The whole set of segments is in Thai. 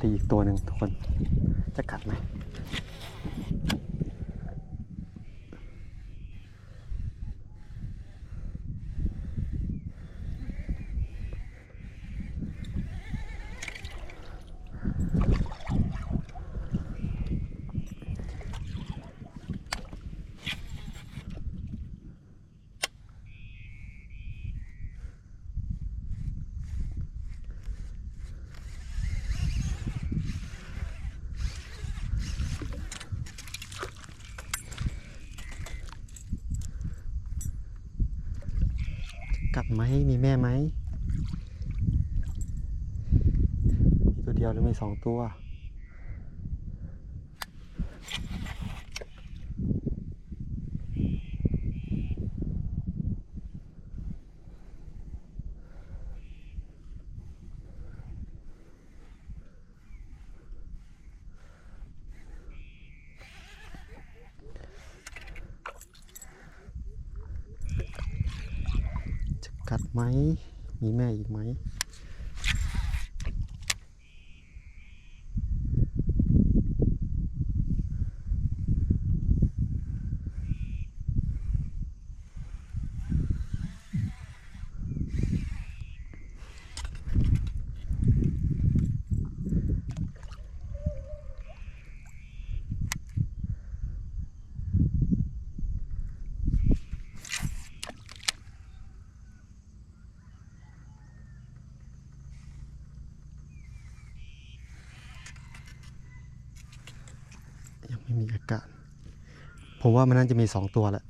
ตีอีกตัวหนึ่งทุกคนจะกัดไหมกัดไหมมีแม่ไหมมีตัวเดียวหรือมี2 ตัวกัดไหมมีแม่อีกไหมยังไม่มีอาการผมว่ามันน่าจะมี2 ตัวแหละ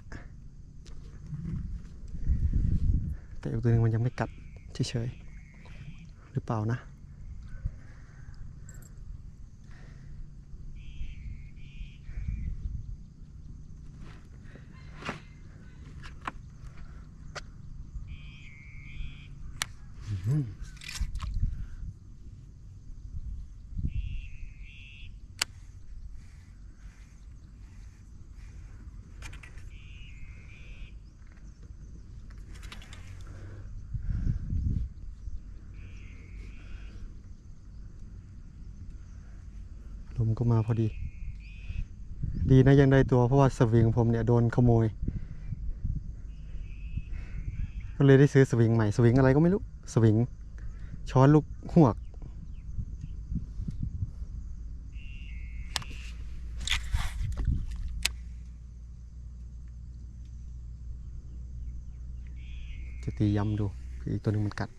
แต่อีกตัวนึงมันยังไม่กัดเฉยๆหรือเปล่านะลมก็มาพอดีดีนะยังได้ตัวเพราะว่าสวิงผมเนี่ยโดนขโมยก็เลยได้ซื้อสวิงใหม่สวิงอะไรก็ไม่รู้สวิงช้อนลูกหวกจะตีย้ำดูอีกตัวหนึ่งมันกัด